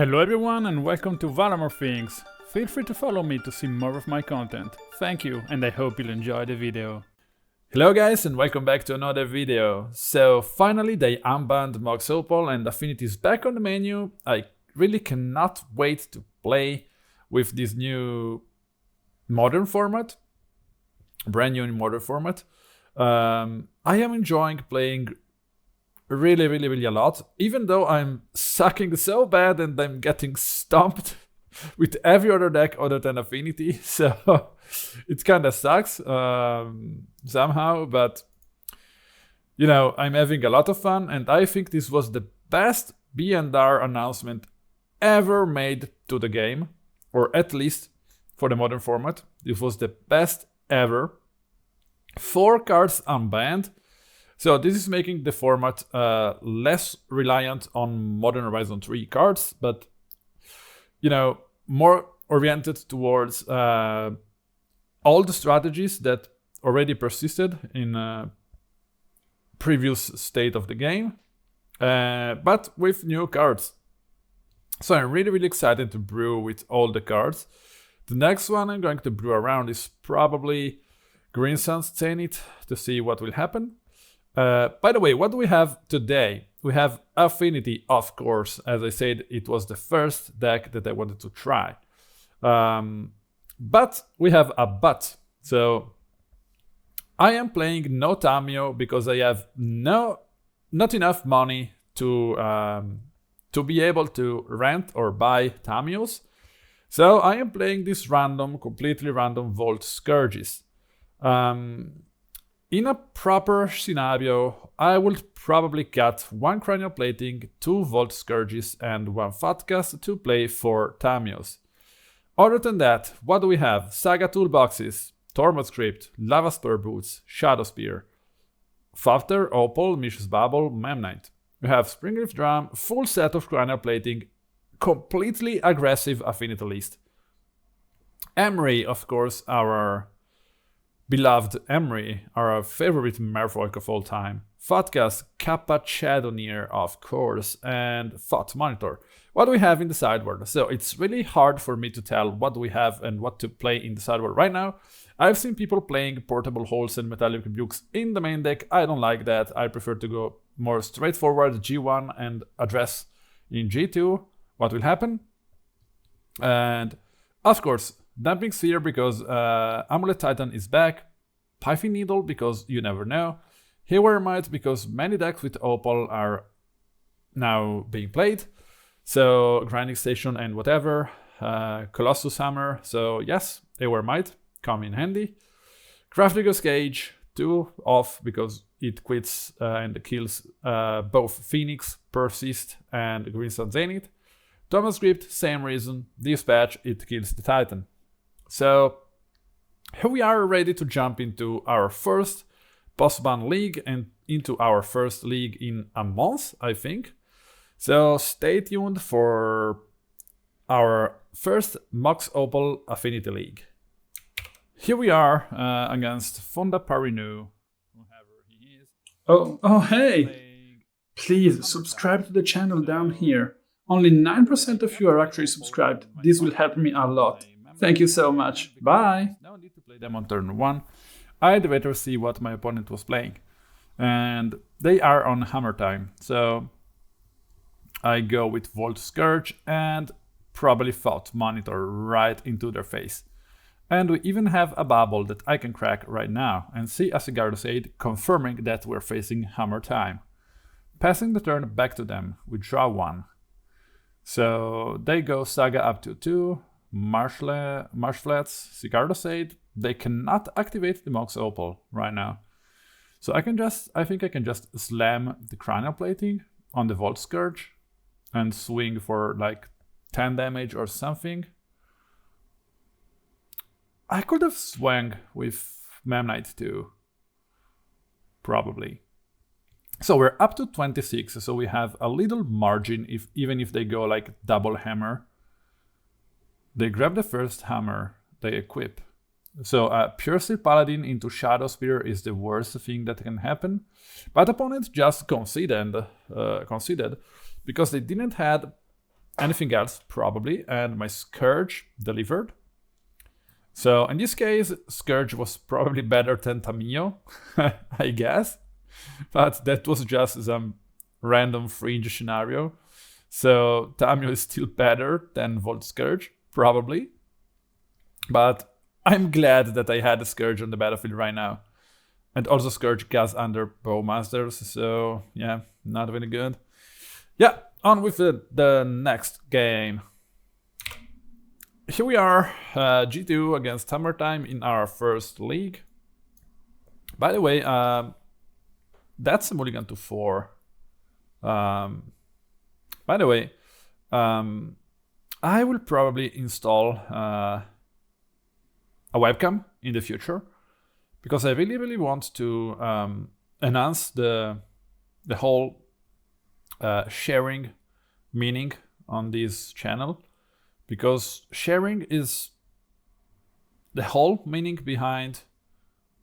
Hello everyone and welcome to Valamore Things. Feel free to follow me to see more of my content. Thank you and I hope you'll enjoy the video. Hello guys and welcome back to another video. So finally they unbanned Mox Opal and Affinity is back on the menu. I really cannot wait to play with this new modern format. Brand new modern format. I am enjoying playing really a lot, even though I'm sucking so bad and I'm getting stomped with every other deck other than Affinity, so it kind of sucks somehow, but you know, I'm having a lot of fun and I think this was the best B&R announcement ever made to the game, or at least for the modern format. This was the best ever. 4 cards unbanned. So this is making the format less reliant on Modern Horizon 3 cards, but you know, more oriented towards all the strategies that already persisted in previous state of the game, but with new cards. So I'm really excited to brew with all the cards. The next one I'm going to brew around is probably Green Sun's Zenith to see what will happen. By the way, what do we have today? We have Affinity, of course. As I said, it was the first deck that I wanted to try. But we have a but. So I am playing no Tamiyo because I have not enough money to be able to rent or buy Tamiyos. So I am playing this completely random Vault Skirges. In a proper scenario, I would probably cut 1 Cranial Plating, 2 Vault Skirges, and 1 Thoughtcast to play 4 Tamiyos. Other than that, what do we have? Saga toolboxes, Tormod script, Lavaspur Boots, Shadowspear, Mox Opal, Mishra's Bauble, Memnite. We have Springleaf Drum, full set of Cranial Plating, completely aggressive Affinity list. Emry, of course, our beloved Emry, our favorite Merfolk of all time. Thoughtcast, Kappa Cannoneer, of course, and Thought Monitor. What do we have in the sideboard? So it's really hard for me to tell what we have and what to play in the sideboard right now. I've seen people playing Portable Holes and Metallic Rebukes in the main deck. I don't like that. I prefer to go more straightforward G1 and address in G2 what will happen. And of course, Dumping Sphere because Amulet Titan is back, Pithing Needle because you never know, Haywire Mite because many decks with Opal are now being played, so Grinding Station and whatever, Colossus Hammer, so yes, Haywire Mite come in handy. Craftigos Cage, 2 off because it quits and kills both Phoenix, Persist, and Green Sun Zenith. Thomas Script, same reason, Dispatch, it kills the Titan. So here we are ready to jump into our first post-ban league and into our first league in a month, I think. So stay tuned for our first Mox Opal Affinity League. Here we are against Fonda Parinu, whoever he is. Oh, hey! Please subscribe to the channel down here. Only 9% of you are actually subscribed. This will help me a lot. Thank you so much. Bye! No need to play them on turn 1. I'd better see what my opponent was playing. And they are on hammer time. So I go with Vault Skirge and probably Thought Monitor right into their face. And we even have a Bauble that I can crack right now and see a Sigarda's Aid confirming that we're facing hammer time. Passing the turn back to them, we draw 1. So they go Saga up to 2. Marsh Flats, Sigarda's Aid. They cannot activate the Mox Opal right now. So I think I can just slam the Cranial Plating on the Vault Skirge and swing for like 10 damage or something. I could have swung with Memnite too. Probably. So we're up to 26, so we have a little margin even if they go like double hammer. They grab the first hammer, they equip. So Pure Steel Paladin into Shadowspear is the worst thing that can happen. But opponent just conceded because they didn't have anything else, probably, and my Skirge delivered. So in this case, Skirge was probably better than Tamiyo, I guess. But that was just some random fringe scenario. So Tamiyo is still better than Vault Skirge, probably. But I'm glad that I had a Skirge on the battlefield right now. And also Skirge gets under Bowmasters, so yeah, not very good. Yeah, on with the next game. Here we are, G2 against Summertime in our first league. By the way, that's a mulligan to 4. By the way, I will probably install a webcam in the future because I really want to enhance the whole sharing meaning on this channel, because sharing is the whole meaning behind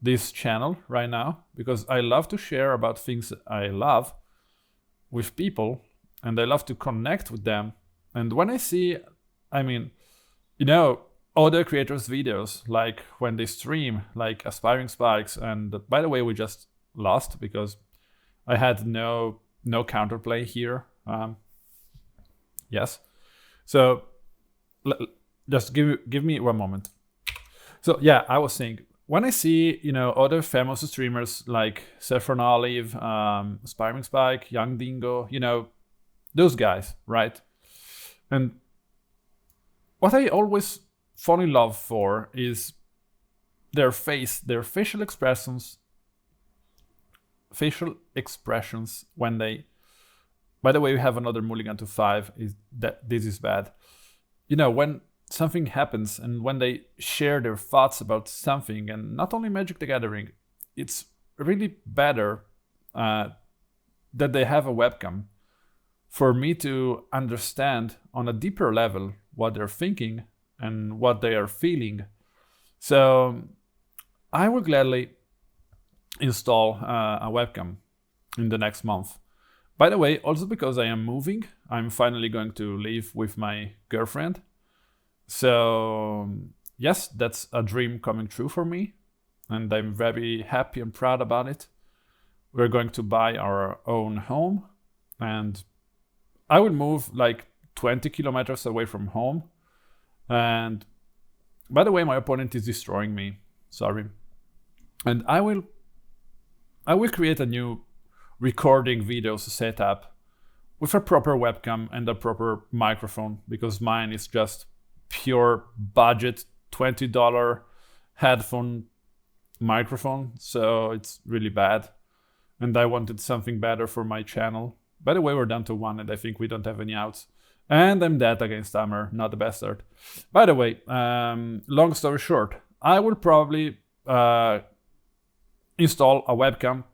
this channel right now, because I love to share about things I love with people and I love to connect with them. And when I see, I mean, you know, other creators' videos, like when they stream, like Aspiring Spikes, and by the way, we just lost because I had no counterplay here. Yes. So just give me one moment. So yeah, I was saying, when I see, you know, other famous streamers like Saffron Olive, Aspiring Spike, Young Dingo, you know, those guys, right? And what I always fall in love for is their facial expressions when they. By the way, we have another mulligan to 5. Is that this is bad? You know, when something happens and when they share their thoughts about something, and not only Magic the Gathering, it's really better that they have a webcam for me to understand on a deeper level what they're thinking and what they are feeling. So I will gladly install a webcam in the next month. By the way, also because I am moving, I'm finally going to live with my girlfriend. So yes, that's a dream coming true for me, and I'm very happy and proud about it. We're going to buy our own home, and I will move like 20 kilometers away from home. And by the way, my opponent is destroying me. Sorry. And I will create a new recording videos setup with a proper webcam and a proper microphone, because mine is just pure budget $20 headphone microphone, so it's really bad, and I wanted something better for my channel. By the way, we're down to 1 and I think we don't have any outs, and I'm dead against Hammer, not the best start. By the way, long story short, I will probably install a webcam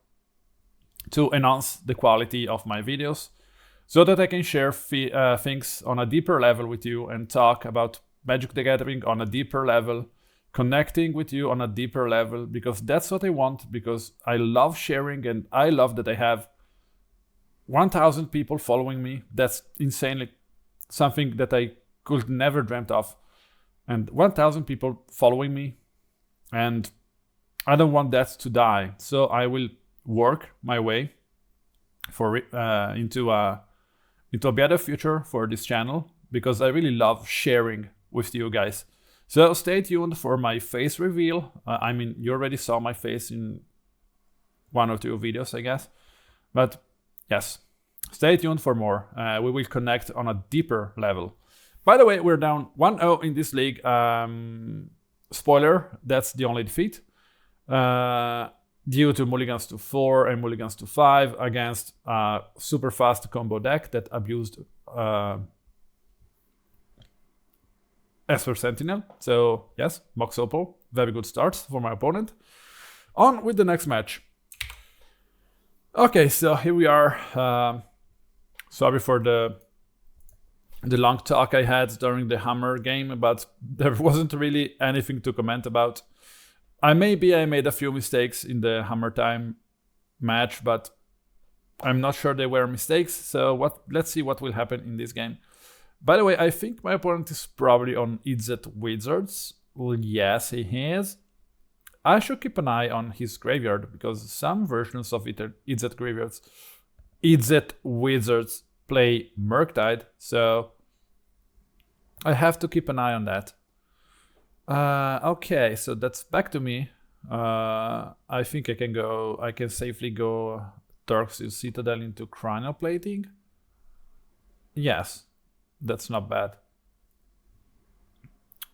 to enhance the quality of my videos, so that I can share things on a deeper level with you and talk about Magic the Gathering on a deeper level, connecting with you on a deeper level, because that's what I want, because I love sharing and I love that I have 1,000 people following me. That's insanely something that I could never dreamt of. And 1,000 people following me, and I don't want that to die. So I will work my way for into a better future for this channel, because I really love sharing with you guys. So stay tuned for my face reveal. I mean, you already saw my face in 1 or 2 videos, I guess. But yes, stay tuned for more. We will connect on a deeper level. By the way, we're down 1-0 in this league. Spoiler, that's the only defeat. Due to mulligans to 4 and mulligans to 5 against a super fast combo deck that abused Esper Sentinel. So yes, Mox Opal, very good start for my opponent. On with the next match. Okay, so here we are. Sorry for the long talk I had during the Hammer game, but there wasn't really anything to comment about. I made a few mistakes in the Hammer Time match, but I'm not sure they were mistakes. So let's see what will happen in this game. By the way, I think my opponent is probably on Izzet Wizards. Well, yes, he is. I should keep an eye on his graveyard, because some versions of Izzet graveyards, Izzet Wizards play Murktide, so I have to keep an eye on that. Okay, so that's back to me. I think I can safely go Darksteel Citadel into Cranial Plating. Yes, that's not bad.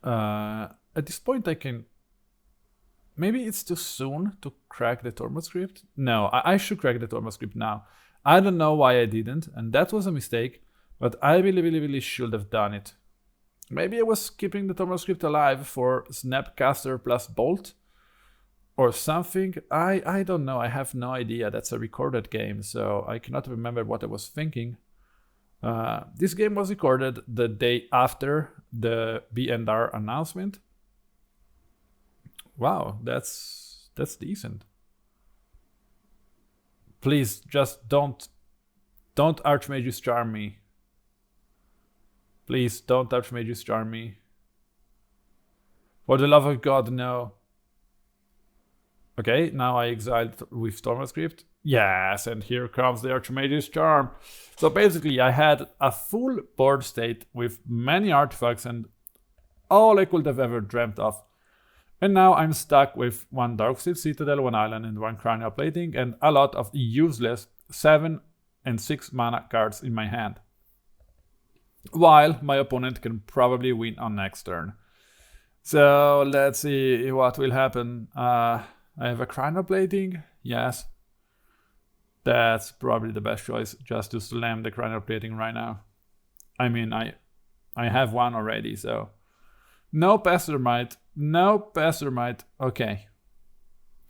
At this point I can... Maybe it's too soon to crack the Tormod script? No, I should crack the Tormod script now. I don't know why I didn't, and that was a mistake, but I really should have done it. Maybe I was keeping the Tormod script alive for Snapcaster plus Bolt or something. I don't know, I have no idea. That's a recorded game, so I cannot remember what I was thinking. This game was recorded the day after the B&R announcement. Wow, that's decent. Please, just don't Archmage's Charm me. Please, don't Archmage's Charm me. For the love of God, no. Okay, now I exiled with Tormod script. Yes, and here comes the Archmage's Charm. So basically, I had a full board state with many artifacts and all I could have ever dreamt of. And now I'm stuck with one Darksteel Citadel, one Island, and one Cranial Plating, and a lot of useless 7 and 6 mana cards in my hand. While my opponent can probably win on next turn. So let's see what will happen. I have a Cranial Plating, yes. That's probably the best choice, just to slam the Cranial Plating right now. I mean, I have one already, so... No Pester Mite. No Pester Mite. Okay.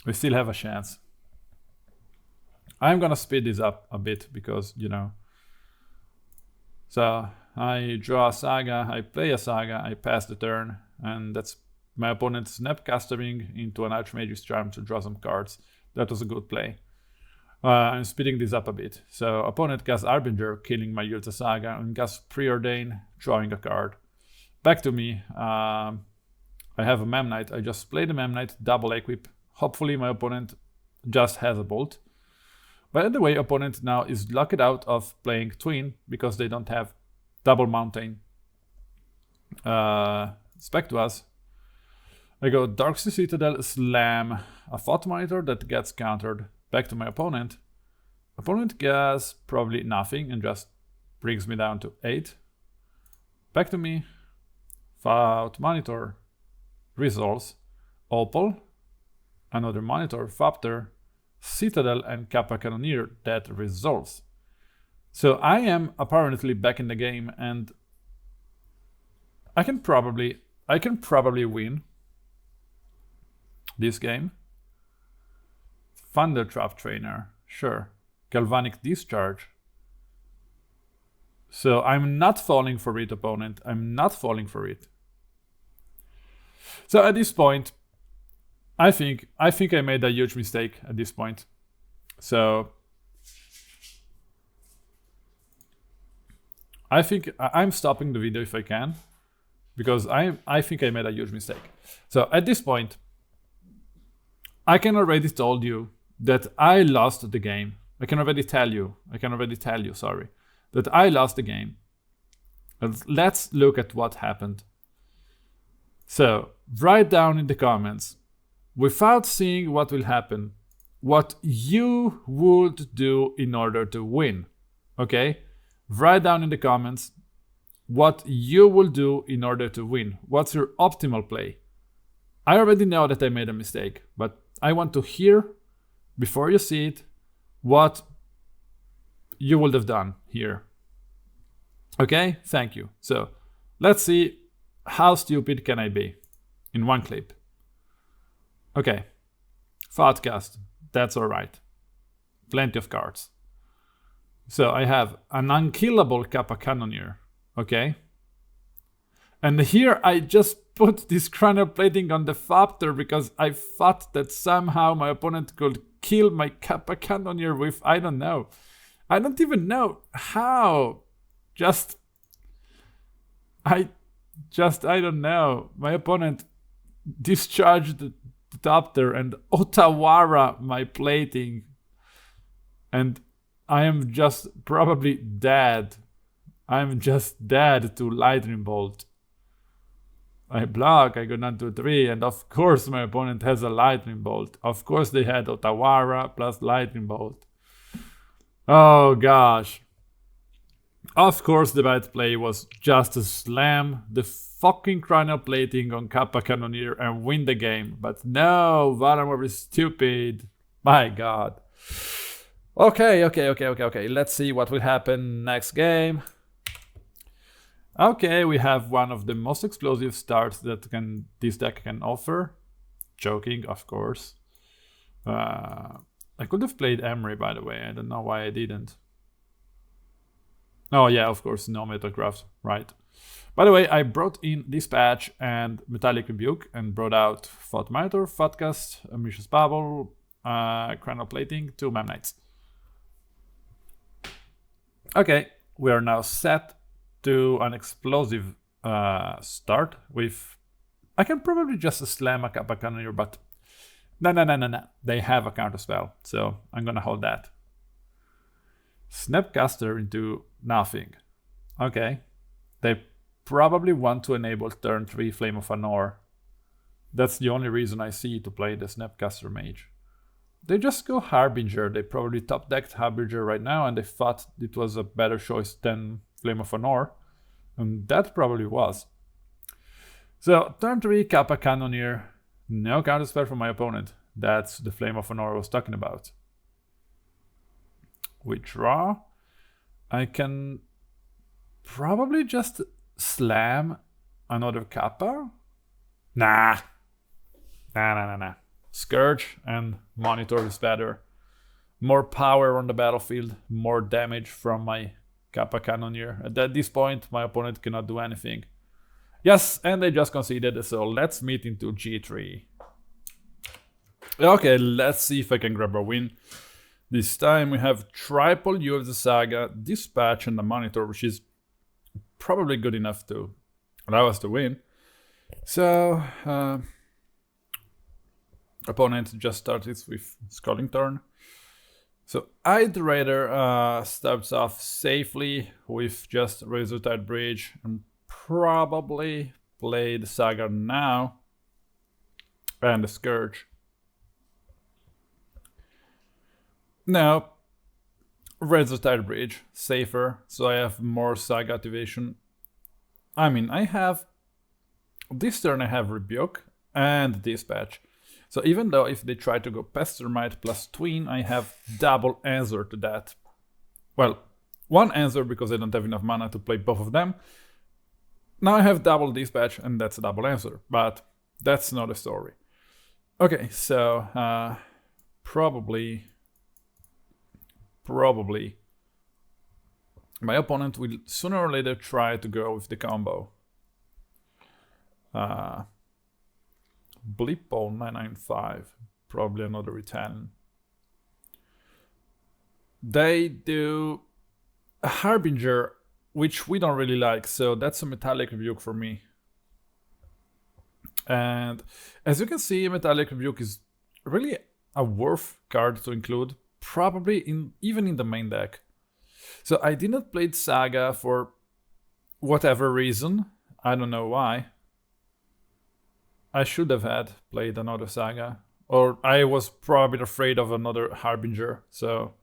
We still have a chance. I'm gonna speed this up a bit because, you know. So, I draw a Saga, I play a Saga, I pass the turn, and that's my opponent Snapcastering into an Archmage's Charm to draw some cards. That was a good play. I'm speeding this up a bit. So, opponent casts Harbinger, killing my Urza Saga, and casts Preordain, drawing a card. Back to me. I have a Memnite. I just play the Memnite, double equip. Hopefully my opponent just has a Bolt. By the way, opponent now is locked out of playing Twin because they don't have double Mountain. It's back to us. I go Darksteel Citadel, slam a Thought Monitor that gets countered. Back to my opponent. Opponent gets probably nothing and just brings me down to 8. Back to me. Thought Monitor resolves, Opal, another Monitor, Thopter, Citadel, and Kappa Cannoneer that resolves. So I am apparently back in the game, and I can probably win this game. Thundertrap Trainer, sure. Galvanic Discharge. So I'm not falling for it, opponent. I'm not falling for it. So at this point, I think I made a huge mistake at this point. So I think I'm stopping the video if I can, because I think I made a huge mistake. So at this point, I can already told you that I lost the game. I can already tell you, sorry, that I lost the game. Let's look at what happened. So, write down in the comments, without seeing what will happen, what you would do in order to win. Okay? Write down in the comments what you will do in order to win. What's your optimal play? I already know that I made a mistake, but I want to hear, before you see it, what you would have done here. Okay? Thank you. So, let's see how stupid can I be in one clip. Okay. Thoughtcast. That's alright. Plenty of cards. So I have an unkillable Kappa Cannoneer. Okay. And here I just put this Cranial Plating on the Thopter because I thought that somehow my opponent could kill my Kappa Cannoneer with, I don't know. I don't even know how. Just I don't know. My opponent discharged the Thopter and Otawara my plating. And I am just probably dead. I'm just dead to Lightning Bolt. I block, I go down to 3, and of course my opponent has a Lightning Bolt. Of course they had Otawara plus Lightning Bolt. Oh gosh. Of course the bad play was just to slam the fucking Cranial Plating on Kappa Cannoneer and win the game. But no, Varamor is stupid. My god. Okay. Let's see what will happen next game. Okay, we have one of the most explosive starts that this deck can offer. Joking, of course. I could have played Emry, by the way. I don't know why I didn't. Oh yeah, of course, no Metacraft, right. By the way, I brought in Dispatch and Metallic Rebuke and brought out Reanimator, Thoughtcast, Mishra's Bauble, Cranial Plating, 2 Memnites. Okay, we are now set to an explosive start with... I can probably just slam a Kappa Cannoneer, but no. They have a counter spell, so I'm gonna hold that. Snapcaster into nothing. Okay. They probably want to enable turn 3 Flame of Anor. That's the only reason I see to play the Snapcaster Mage. They just go Harbinger. They probably top-decked Harbinger right now and they thought it was a better choice than Flame of Anor. And that probably was. So, turn 3 Kappa Cannoneer. No counterspell from my opponent. That's the Flame of Anor I was talking about. We draw. I can probably just slam another Kappa. Nah. Scourge and Monitor is better. More power on the battlefield, more damage from my Kappa Cannoneer. At this point, my opponent cannot do anything. Yes, and they just conceded, so let's meet into G3. Okay, let's see if I can grab a win. This time we have triple U of the Saga, Dispatch, and a Monitor, which is probably good enough to allow us to win. So, opponent just started with Scalding Turn. So I'd rather starts off safely with just Razortide Bridge and probably play the Saga now and the Scourge. Now, Razortide Bridge, safer, so I have more Saga activation. I mean, this turn I have Rebuke and Dispatch. So even though if they try to go Pestermite plus Twin, I have double answer to that. Well, one answer because I don't have enough mana to play both of them. Now I have double Dispatch and that's a double answer, but that's not a story. Okay, so probably my opponent will sooner or later try to go with the combo. Blippo 995, probably another Italian. They do a Harbinger, which we don't really like, so that's a Metallic Rebuke for me. And as you can see, Metallic Rebuke is really a worth card to include, probably even in the main deck. So I did not play Saga for whatever reason, I don't know why. I should have had played another Saga, or I was probably afraid of another Harbinger, so...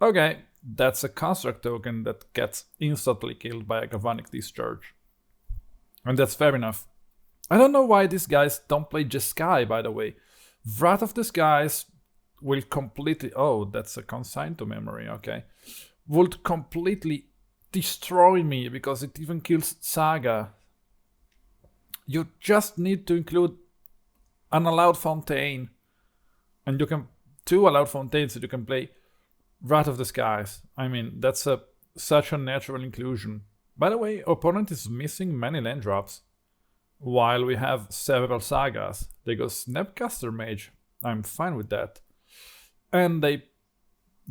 Okay, that's a construct token that gets instantly killed by a Galvanic Discharge. And that's fair enough. I don't know why these guys don't play Jeskai, by the way. Wrath of the Skies will completely... Oh, that's a consign to memory, okay. Would completely destroy me because it even kills Saga. You just need to include an allowed Fontaine. And you can... 2 allowed Fontaines that you can play Wrath of the Skies. I mean, that's such a natural inclusion. By the way, opponent is missing many land drops. While we have several Sagas. They go Snapcaster Mage. I'm fine with that. And they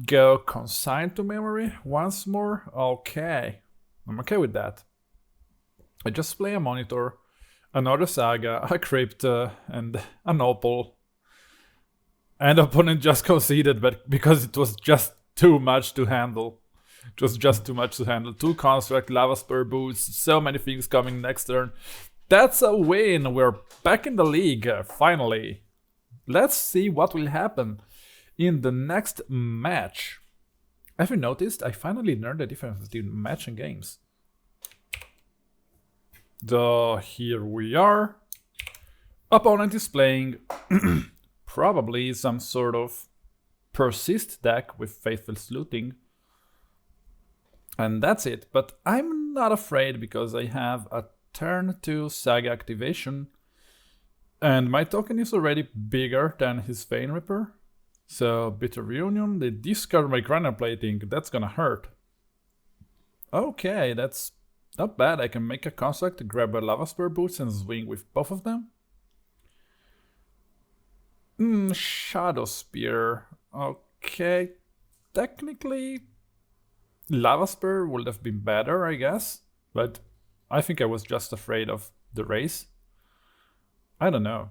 go Consign to Memory once more. Okay. I'm okay with that. I just play a Monitor, another Saga, a Crypt, and an Opal. And opponent just conceded, but because it was just too much to handle. It was just too much to handle. 2 Construct, Lavaspur Boots, so many things coming next turn. That's a win! We're back in the league, finally. Let's see what will happen in the next match. Have you noticed? I finally learned the difference between match and games. Here we are. Opponent is playing probably some sort of persist deck with Faithful Looting. And that's it. But I'm not afraid because I have a turn 2 Saga activation. And my token is already bigger than his Vein Ripper. So, Bitter Reunion, they discard my Cranial Plating. That's gonna hurt. Okay, that's not bad. I can make a construct, grab a Lavaspur Boots and swing with both of them. Shadowspear. Okay. Technically, Lavaspur would have been better, I guess. But I think I was just afraid of the race. I don't know.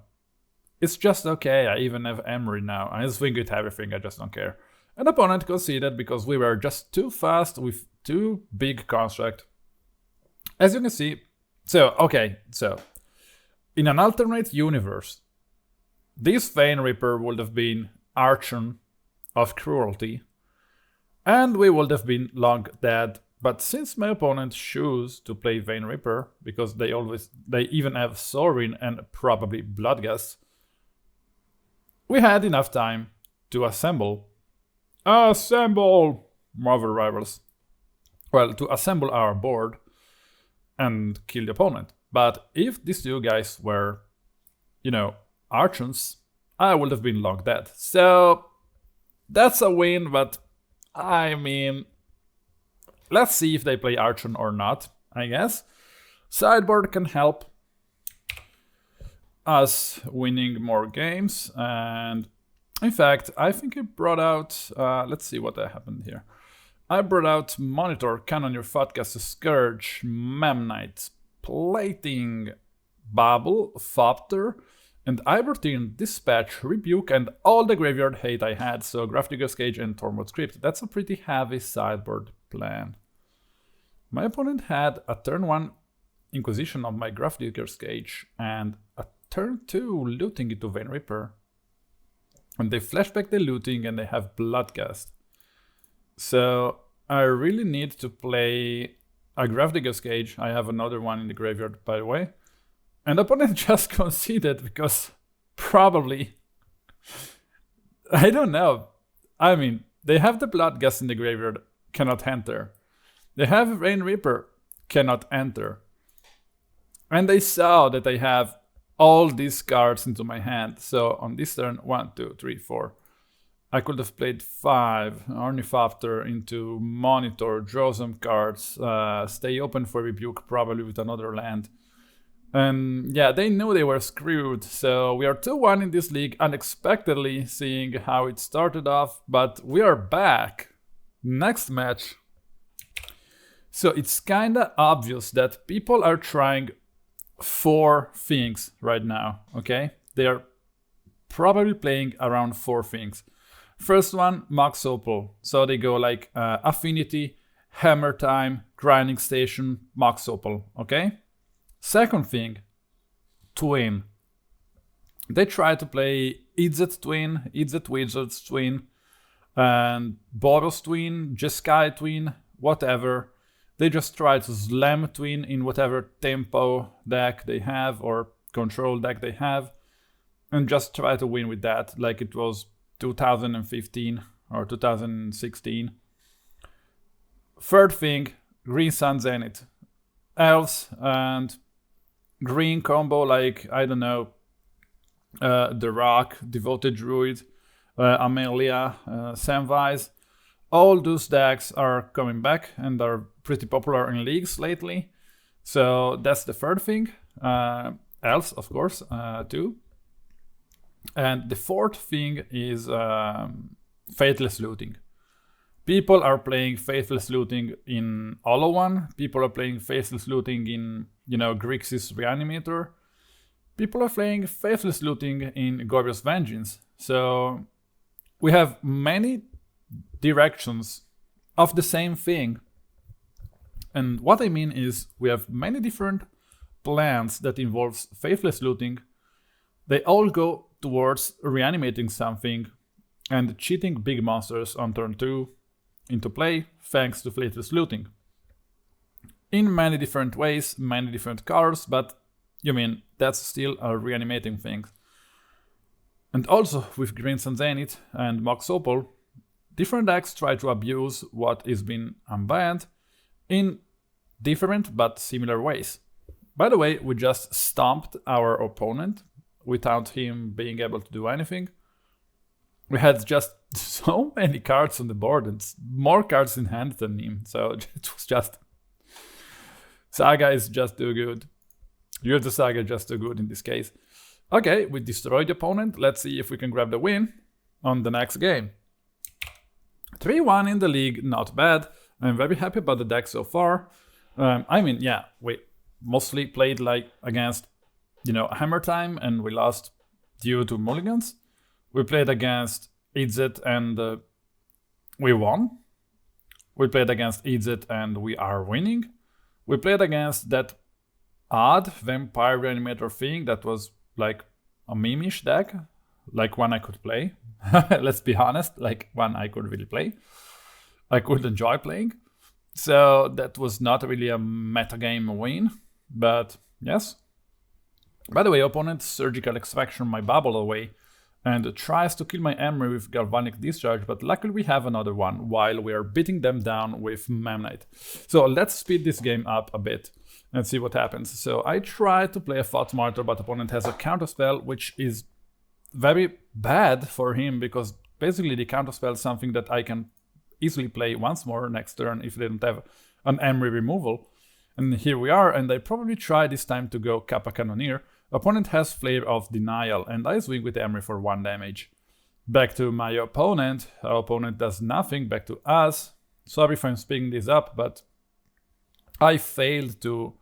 It's just okay. I even have Emry now. I swing with everything. I just don't care. An opponent conceded because we were just too fast with 2 big construct. As you can see, so in an alternate universe, this Vein Ripper would have been Archon of Cruelty, and we would have been long dead. But since my opponent chose to play Vein Ripper, because they even have Sorin and probably Bloodghast, we had enough time to assemble Marvel Rivals. Well, to assemble our board and kill the opponent. But if these 2 guys were, Archons, I would have been long dead. So that's a win, but I mean, let's see if they play Archon or not, I guess. Sideboard can help us winning more games, and in fact, I think I brought out, let's see what happened here. I brought out Monitor, Cannoneer, Thoughtcast, Skirge, Memnite, Plating, Bauble, Thoughtcast, and Ibertine, Dispatch, Rebuke, and all the graveyard hate I had, so Grafdigger's Cage and Tormod Script. That's a pretty heavy sideboard plan. My opponent had a turn 1 Inquisition of my Grafdigger's Cage, and a turn 2 looting into Vein Ripper. And they flashback the looting and they have Bloodghast. So I really need to play a Grafdigger's Cage. I have another one in the graveyard, by the way. And the opponent just conceded because probably, I don't know. I mean, they have the Bloodghast in the graveyard, cannot enter. They have Vein Ripper, cannot enter. And they saw that I have all these cards into my hand. So on this turn, 1, 2, 3, 4. I could have played 5 Ornithopter into Monitor, draw some cards, stay open for Rebuke, probably with another land. And yeah, they knew they were screwed. So we are 2-1 in this league, unexpectedly, seeing how it started off. But we are back. Next match. So it's kinda obvious that people are trying 4 things right now, okay? They are probably playing around 4 things. First one, Mox Opal. So they go like Affinity, Hammer Time, Grinding Station, Mox Opal, okay? Second thing, Twin. They try to play Izzet Twin, Izzet Wizard's Twin, and Boros Twin, Jeskai Twin, whatever. They just try to slam Twin in whatever tempo deck they have or control deck they have, and just try to win with that, like it was 2015 or 2016. Third thing, Green Sun Zenith. Elves and green combo like, I don't know, The Rock, Devoted Druid, Amelia, Samwise. All those decks are coming back and are pretty popular in leagues lately. So that's the third thing. Elves, of course, too. And the fourth thing is Faithless Looting. People are playing Faithless Looting in Olo-1. People are playing Faithless Looting in, Grixis Reanimator. People are playing Faithless Looting in Gorbious Vengeance. So we have many directions of the same thing. And what I mean is we have many different plans that involves Faithless Looting. They all go towards reanimating something and cheating big monsters on turn 2 into play thanks to Faithless Looting. In many different ways, many different cards, but that's still a reanimating thing. And also with Green Sun Zenith and Mox Opal, different decks try to abuse what is being unbanned in different but similar ways. By the way, we just stomped our opponent without him being able to do anything. We had just so many cards on the board and more cards in hand than him, so it was just... Saga is just too good. Urza Saga just too good in this case. Okay, we destroyed the opponent. Let's see if we can grab the win on the next game. 3-1 in the league, not bad. I'm very happy about the deck so far. We mostly played against, Hammer Time, and we lost due to mulligans. We played against Izzet and we won. We played against Izzet and we are winning. We played against that odd Vampire Reanimator thing that was like a meme-ish deck, like one I could play. Let's be honest, like one I could really play. I could enjoy playing. So that was not really a metagame win, but yes. By the way, opponent Surgical Extraction my Bauble away and tries to kill my Emry with Galvanic Discharge, but luckily we have another one while we are beating them down with Memnite. So let's speed this game up a bit and see what happens. So I try to play a Thought Martyr, but opponent has a counterspell, which is very bad for him because basically the counterspell is something that I can easily play once more next turn if they don't have an Emry removal. And here we are, and I probably try this time to go Kappa Cannoneer. Opponent has Flare of Denial, and I swing with Emry for 1 damage. Back to my opponent. Our opponent does nothing. Back to us. Sorry if I'm speeding this up, but I failed to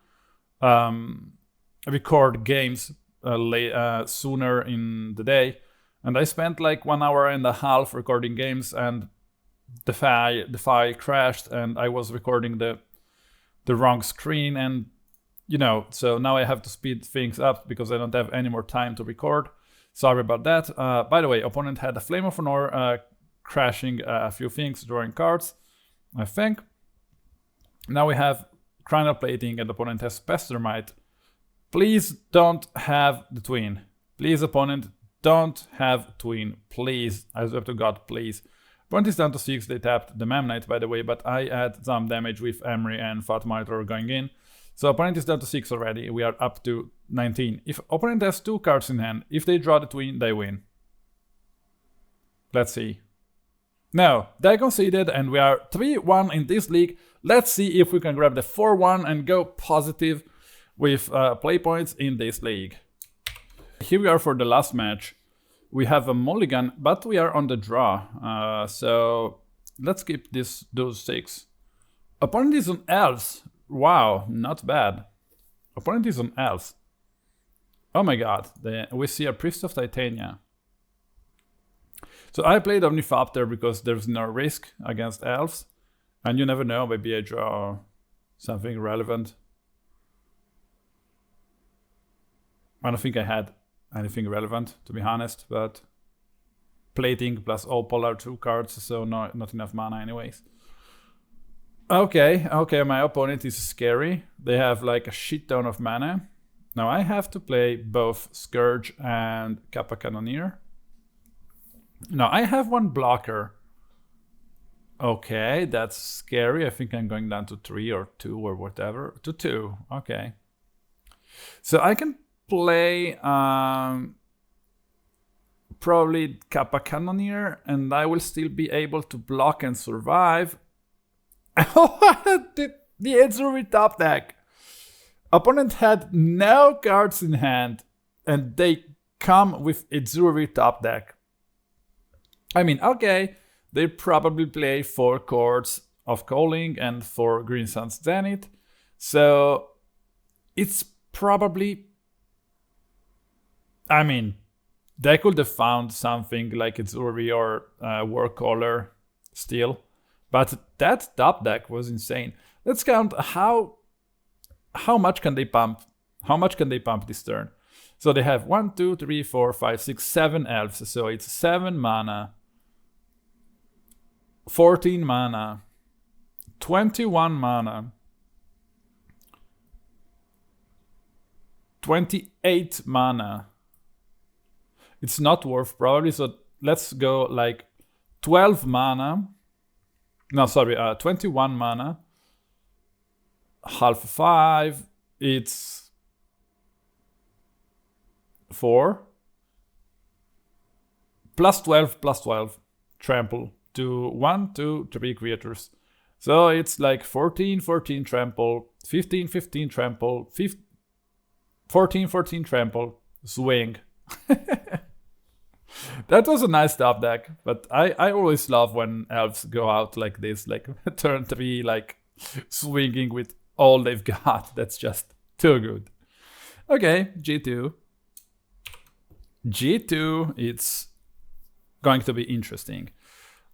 record games sooner in the day, and I spent like 1 hour and a half recording games, and the file crashed, and I was recording the wrong screen, and so now I have to speed things up because I don't have any more time to record. Sorry about that. By the way, opponent had a Flame of Honor, crashing a few things, drawing cards, I think. Now we have Cranial Plating and opponent has Pestermite. Please don't have the twin. Please, opponent, don't have twin. Please. I swear to God, please. Opponent is down to 6. They tapped the Memnite, by the way, but I had some damage with Emry and Thought Martyr going in. So opponent is down to 6 already. We are up to 19. If opponent has 2 cards in hand, if they draw the twin, they win. Let's see. No, they conceded, and we are 3-1 in this league. Let's see if we can grab the 4-1 and go positive with play points in this league. Here we are for the last match. We have a mulligan, but we are on the draw. So let's keep those 6. Opponent is on Elves. Wow, not bad. Opponent is on Elves. Oh my god, we see a Priest of Titania. So I played Ornithopter because there's no risk against Elves. And you never know, maybe I draw something relevant. I don't think I had anything relevant, to be honest, but Plating plus Opal are 2 cards, so not enough mana anyways. Okay, my opponent is scary. They have like a shit ton of mana. Now I have to play both Skirge and Kappa Cannoneer. Now I have 1 blocker. Okay, that's scary. I think I'm going down to 3 or 2 or whatever. To 2, okay. So I can play probably Kappa Cannoneer, and I will still be able to block and survive. the Azoris top deck. Opponent had no cards in hand, and they come with Azoris top deck. I mean, okay, they probably play 4 Chords of Calling and 4 Green Sun's Zenith. So it's probably... I mean, they could have found something like it's Uri or Warcaller still. But that top deck was insane. Let's count how much can they pump. How much can they pump this turn? So they have 1, 2, 3, 4, 5, 6, 7 elves. So it's 7 mana, 14 mana, 21 mana, 28 mana. It's not worth probably, so let's go like 12 mana. No, sorry, 21 mana. Half 5, it's 4. Plus 12. Trample to 1, 2, 3 creatures. So it's like 14 trample, 15 trample, 14 trample, swing. That was a nice top deck, but I always love when elves go out like this, like turn 3, like swinging with all they've got. That's just too good. Okay, G2. G2, it's going to be interesting.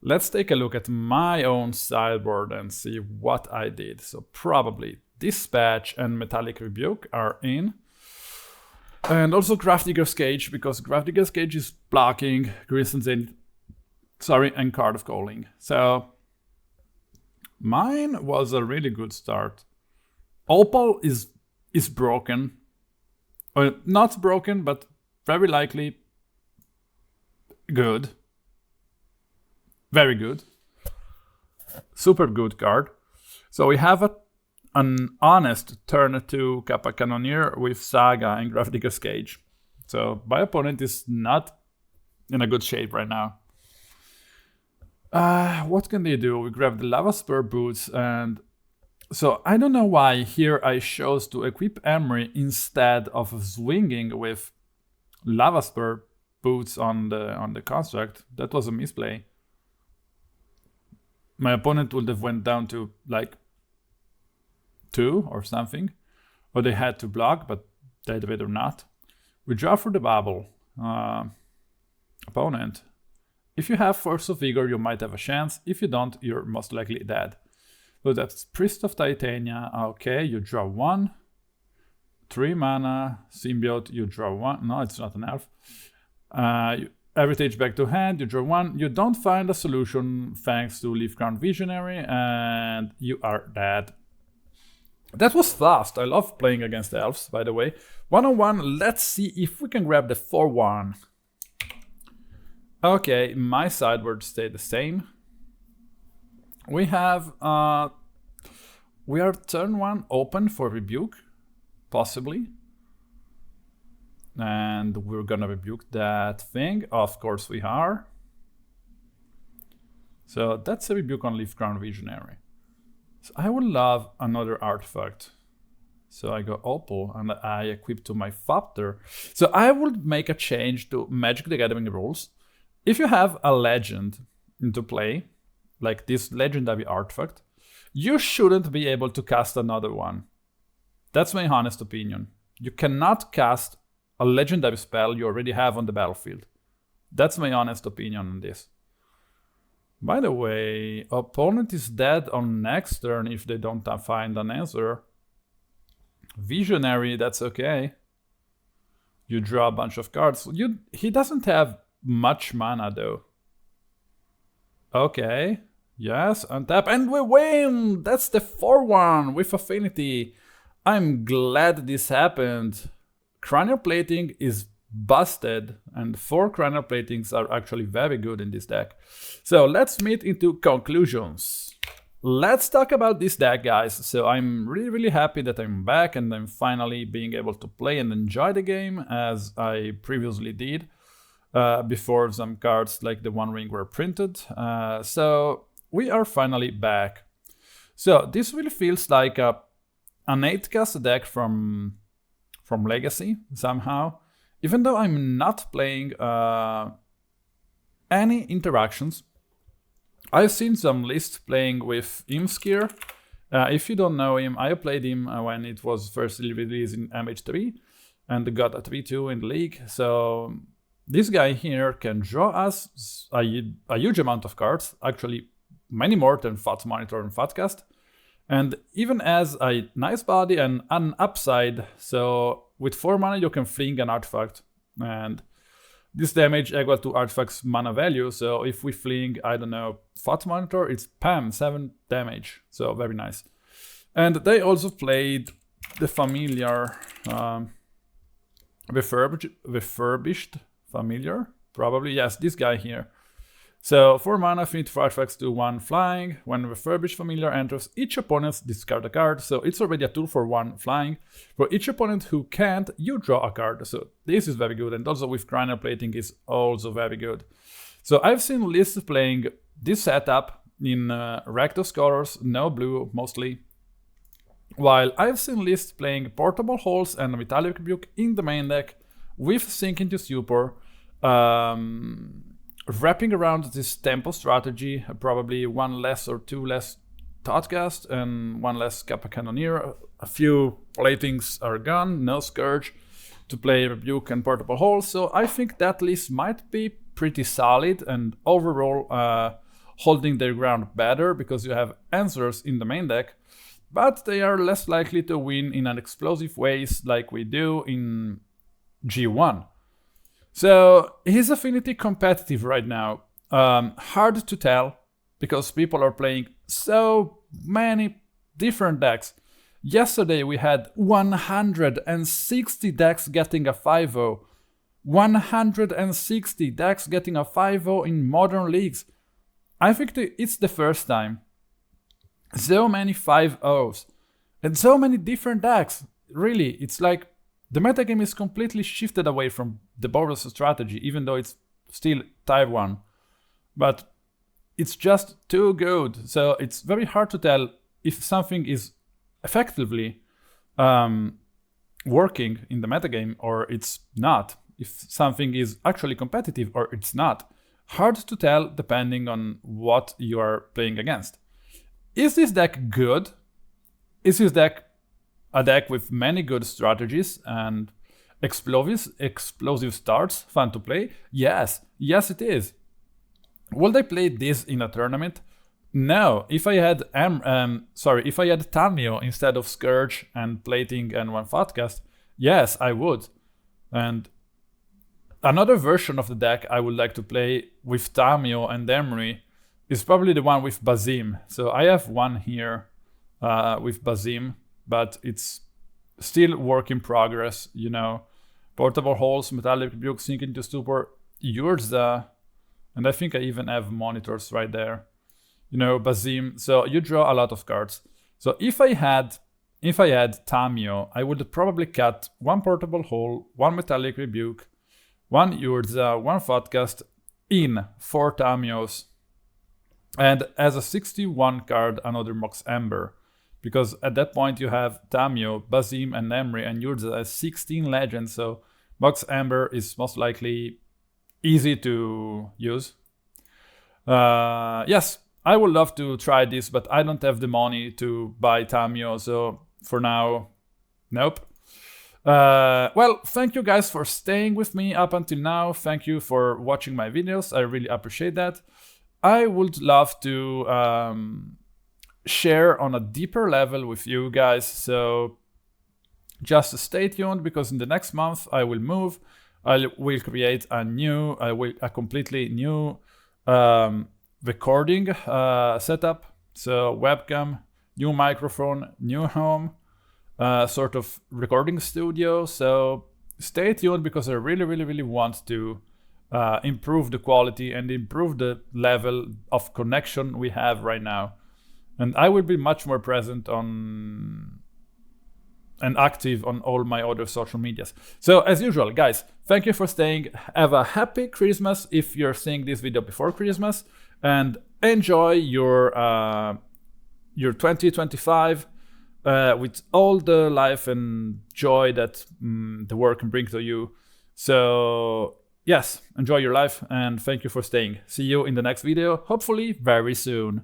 Let's take a look at my own sideboard and see what I did. So probably Dispatch and Metallic Rebuke are in. And also Grafdigger's Cage, because Grafdigger's Cage is blocking Grayson Zenith, and Card of Calling. So mine was a really good start. Opal is broken. Or not broken, but very likely good. Very good. Super good card. So we have an honest turn 2 Kappa Cannoneer with Saga and Grafdigger's Cage. So my opponent is not in a good shape right now. What can they do? We grab the Lavaspur Boots, and so I don't know why here I chose to equip Emry instead of swinging with Lavaspur Boots on the construct. That was a misplay. My opponent would have went down to like 2 or something, or they had to block, but they did or not. We draw for the Bauble. Opponent. If you have Force of Vigor, you might have a chance. If you don't, you're most likely dead. So that's Priest of Titania. Okay, you draw 1. 3 mana. Symbiote, you draw 1. No, it's not an elf. Heritage back to hand, you draw 1. You don't find a solution thanks to Leafcrown Visionary, and you are dead. That was fast. I love playing against elves, by the way. 1-on-1, let's see if we can grab the 4-1. Okay, my sideboard stayed the same. We have... we are turn 1 open for Rebuke, possibly. And we're gonna rebuke that thing. Of course we are. So that's a rebuke on Leafcrown Visionary. So I would love another artifact. So I go Opal and I equip to my Thopter. So I would make a change to Magic the Gathering rules. If you have a legend into play, like this legendary artifact, you shouldn't be able to cast another one. That's my honest opinion. You cannot cast a legendary spell you already have on the battlefield. That's my honest opinion on this. By the way, opponent is dead on next turn if they don't find an answer. Visionary, that's okay. You draw a bunch of cards. He doesn't have much mana though. Okay, yes, untap, and we win! That's the 4-1 with Affinity. I'm glad this happened. Cranial Plating is busted, and 4 Cranial Platings are actually very good in this deck. So let's meet into conclusions. Let's talk about this deck, guys. So I'm really happy that I'm back and I'm finally being able to play and enjoy the game as I previously did before some cards like the One Ring were printed. So we are finally back. So this really feels like an 8-cast deck from Legacy somehow, even though I'm not playing any interactions. I've seen some lists playing with Imskir. If you don't know him, I played him when it was first released in MH3 and got a 3-2 in the league. So this guy here can draw us a huge amount of cards, actually many more than Thought Monitor and Thoughtcast. And even has a nice body and an upside. So with 4 mana you can fling an artifact. And this damage equal to artifact's mana value. So if we fling, I don't know, Thought Monitor, it's PAM, 7 damage. So very nice. And they also played the familiar, refurbished familiar, probably. Yes, this guy here. So 4 mana, Affinity for artifacts to 1 flying. When refurbished familiar enters, each opponent discard a card. So it's already a 2/1 flying. For each opponent who can't, you draw a card. So this is very good. And also with Cranial Plating is also very good. So I've seen lists playing this setup in Rakdos colors, no blue mostly. While I've seen lists playing Portable Holes and Metallic Rebuke in the main deck with Sink into Stupor. Wrapping around this tempo strategy, probably 1 less or 2 less Thoughtcast and 1 less Kappa Cannoneer. A few platings are gone, no Scourge to play Rebuke and Portable Holes. So I think that list might be pretty solid and overall holding their ground better because you have answers in the main deck. But they are less likely to win in an explosive ways like we do in G1. So is Affinity competitive right now? Hard to tell because people are playing so many different decks. Yesterday we had 160 decks getting a 5-0. 160 decks getting a 5-0 in modern leagues. I think it's the first time. So many 5-0s and so many different decks. Really, it's like the metagame is completely shifted away from the Bauble strategy, even though it's still Type 1. But it's just too good. So it's very hard to tell if something is effectively working in the metagame or it's not. If something is actually competitive or it's not. Hard to tell depending on what you are playing against. Is this deck good? Is this deck a deck with many good strategies and explosive starts, fun to play? Yes, it is. Will they play this in a tournament? No. If I had Tamiyo instead of Scourge and Plating and 1 Thoughtcast, yes, I would. And another version of the deck I would like to play with Tamiyo and Emry is probably the one with Bazim. So I have one here with Bazim, but it's still work in progress, you know. Portable Holes, Metallic Rebuke, Sink into Stupor, Urza, and I think I even have monitors right there. You know, Bazim. So you draw a lot of cards. So if I had Tamiyo, I would probably cut 1 Portable Hole, 1 Metallic Rebuke, 1 Urza, 1 Thoughtcast in 4 Tamiyos. And as a 61 card, another Mox Ember. Because at that point you have Tamiyo, Bazim, and Emry, and Urza as 16 legends. So Mox Ember is most likely easy to use. Yes, I would love to try this, but I don't have the money to buy Tamiyo. So for now, nope. Well, thank you guys for staying with me up until now. Thank you for watching my videos. I really appreciate that. I would love to share on a deeper level with you guys. So just stay tuned because in the next month I will move. I will create a completely new recording setup. So webcam, new microphone, new home, sort of recording studio. So stay tuned because I really want to improve the quality and improve the level of connection we have right now. And I will be much more present on and active on all my other social medias. So as usual, guys, thank you for staying. Have a happy Christmas if you're seeing this video before Christmas, and enjoy your 2025 with all the life and joy that the work can bring to you. So yes, enjoy your life and thank you for staying. See you in the next video, hopefully very soon.